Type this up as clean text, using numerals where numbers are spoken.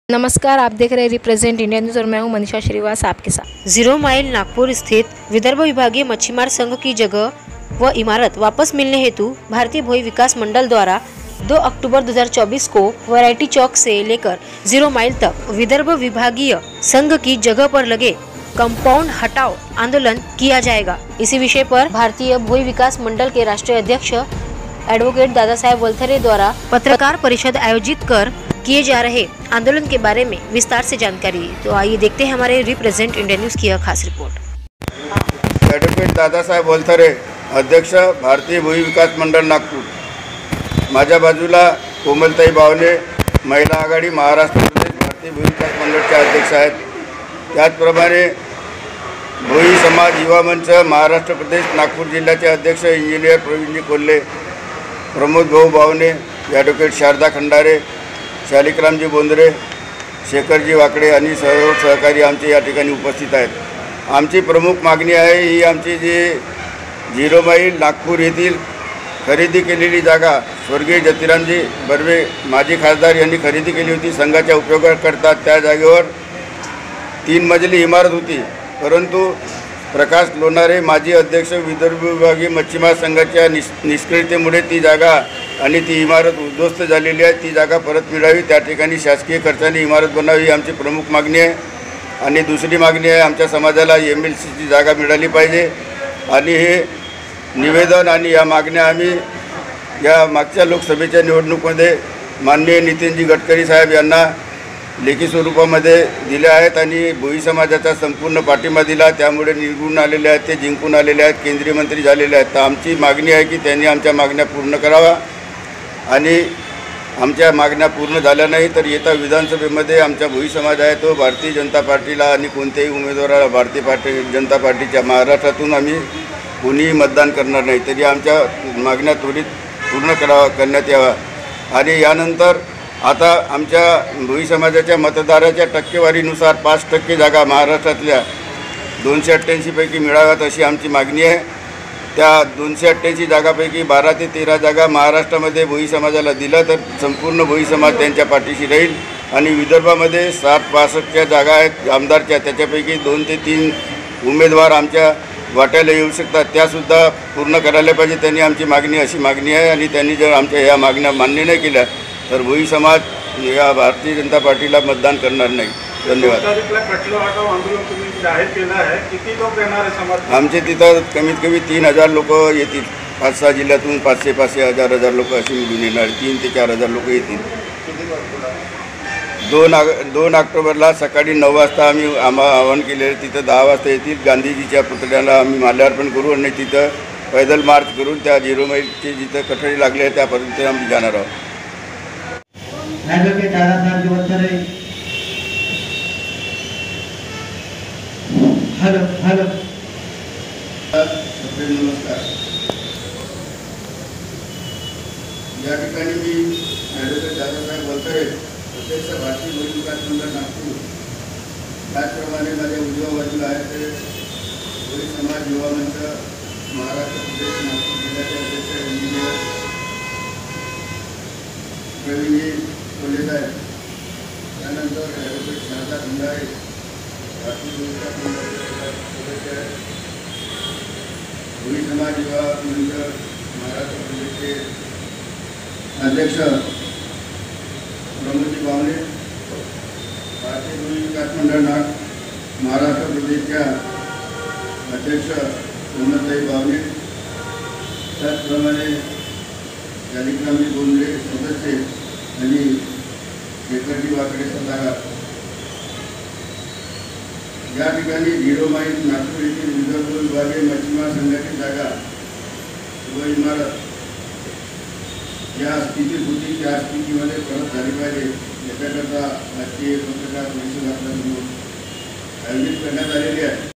नमस्कार, आप देख रहे हैं रिप्रेजेंट इंडिया न्यूज़ और मैं हूं मनीषा श्रीवास आपके साथ। 0 माइल नागपुर स्थित विदर्भ विभागीय मच्छीमार संघ की जगह व इमारत वापस मिलने हेतु भारतीय भोई विकास मंडल द्वारा 2 अक्टूबर 2024 को वैरायटी चौक से लेकर 0 माइल तक विदर्भ विभागीय संघ की जगह पर लगे कंपाउंड हटाओ आंदोलन किया जाएगा। इसी विषय पर भारतीय भोई विकास मंडल के राष्ट्रीय अध्यक्ष एडवोकेट दादा साहेब वलथरे द्वारा पत्रकार परिषद आयोजित कर किए जा रहे आंदोलन के बारे में विस्तार से जानकारी। तो आइए देखते हैं हमारे रिप्रेजेंट इंडिया न्यूज़ की यह खास रिपोर्ट। एडवोकेट दादा साहेब वलथरे, अध्यक्ष भारतीय भोई विकास मंडळ नागपूर। माझ्या बाजूला कोमलताई बावने, महिला आघाडी महाराष्ट्र प्रदेश भारतीय भोई विकास मंडळचे अध्यक्ष आहेत। त्याचप्रमाणे भोई समाज युवा मंच महाराष्ट्र प्रदेश नागपूर जिल्ह्याचे अध्यक्ष इंजिनियर प्रवीणजी कोल्हे, प्रमोद भाऊ बावने, ॲडव्होकेट शारदा खंडारे, शालिकरामजी बोंद्रे, शेखरजी वाकडे आणि सर्व सहकारी आमचे या ठिकाणी उपस्थित आहेत। आमची प्रमुख मागणी आहे ही आमची जी 0 माइल नागपूर येथील खरेदी केलेली जागा स्वर्गीय ज्योतिरामजी बर्वे माजी खासदार यांनी खरेदी केली होती। संघाच्या उपयोगाकरता त्या जागेवर 3 मजली इमारत होती, परंतु प्रकाश लोणारे माजी अध्यक्ष विदर्भ विभागीय मच्छीमार संघाच्या निष्क्रियतेमुळे ती जागा आणि ती इमारत उद्ध्वस्त झालेली आहे। ती जागा परत मिळावी, त्या ठिकाणी शासकीय खर्चाने इमारत बनावी ही आमची प्रमुख मागणी आहे। आणि दुसरी मागणी आहे आमच्या समाजाला MLCची जागा मिळाली पाहिजे। आणि हे निवेदन आणि या मागण्या आम्ही या मागच्या लोकसभेच्या निवडणुकीमध्ये माननीय नितीनजी गडकरी साहेब यांना लेखी स्वरूपामध्ये दिले आहेत आणि भोई समाजाचा संपूर्ण पाठिंबा दिला, त्यामुळे निवडून आलेले आहेत, ते जिंकून आलेले आहेत, केंद्रीय मंत्री झालेले आहेत। तर आमची मागणी आहे की त्यांनी आमच्या मागण्या पूर्ण करावा आणि आमच्या मागण्या पूर्ण झाल्या नाही तर येत्या विधानसभेमध्ये आमचा भोई समाज आहे तो भारतीय जनता पार्टीला आणि कोणत्याही उमेदवाराला भारतीय जनता पार्टीच्या महाराष्ट्रातून आम्ही कोणीही मतदान करणार नाही। तरी आमच्या मागण्या त्वरित पूर्ण करण्यात यावा। आणि यानंतर आता आमच्या भोई समाजाच्या मतदाराच्या टक्केवारीनुसार 5% जागा महाराष्ट्रातल्या 288 पैकी मिळाव्यात अशी आमची मागणी आहे। त्या 288 जागापैकी 12 ते 13 जागा महाराष्ट्रामध्ये भोई समाजाला दिला तर संपूर्ण भोई समाज त्यांच्या पाठीशी राहील। आणि विदर्भामध्ये 60-62 जागा आहेत आमदारच्या, त्याच्यापैकी 2 ते 3 उमेदवार आमच्या वाट्याला येऊ शकतात, त्यासुद्धा पूर्ण करायला पाहिजे। त्यांनी आमची मागणी अशी मागणी आहे आणि त्यांनी जर आमच्या या मागण्या मान्य नाही केल्या तर भोई समाज या भारतीय जनता पार्टीला मतदान करणार नाही। धन्यवाद। आमचे तिथं कमीत कमी 3000 लोक येतील, 5-6 जिल्ह्यातून 500-500 हजार लोक अशी मिळून येणार, 3 ते 4000 लोक येतील। 2 ऑक्टोबरला सकाळी 9 वाजता आम्ही आवाहन केले, तिथं 10 वाजता येतील। गांधीजीच्या पुतळ्याला आम्ही माल्यार्पण करू आणि तिथं पैदल मार्च करून त्या 0 माइलचे जिथं कठडी लागले आहे त्यापर्यंत आम्ही जाणार आहोत। एडवोकेट दादा साहेब वलथरे, हॅलो नमस्कार। या ठिकाणी मी एडवोकेट दादासाहेब वलथरे, अध्यक्ष भारतीय भोई विकास मंडळ नागपूर, त्याचप्रमाणे माझ्या उजव्या बाजूला आहे ते भोई समाज युवा मंच महाराष्ट्र प्रदेश नागपूर जिल्ह्याचे अध्यक्ष इंजिनियर प्रवीणजी कोल्हे साहेब, त्यानंतर ॲडव्होकेट शारदा खंडारे भारतीय भोई विकास मंडळाचे सदस्य आहेत, भोई समाज युवा मंच महाराष्ट्र प्रदेशचे अध्यक्ष प्रमोदजी बावने, भारतीय भोई विकास मंडळ महाराष्ट्र प्रदेशच्या अध्यक्ष कोमलताई बावने, त्याचप्रमाणे शालिकरामजी बोंद्रे सदस्य आणि शेखरजी वाकडे सल्लागार। या ठिकाणी 0 माइल नागपूर येथील विदर्भ विभागीय मच्छीमार संघाची जागा व इमारत या स्थितीत होती त्या स्थितीमध्ये परत झाली पाहिजे, याच्याकरता आजची पत्रकार परिषद आपल्यासमोर आयोजित करण्यात आलेली आहे।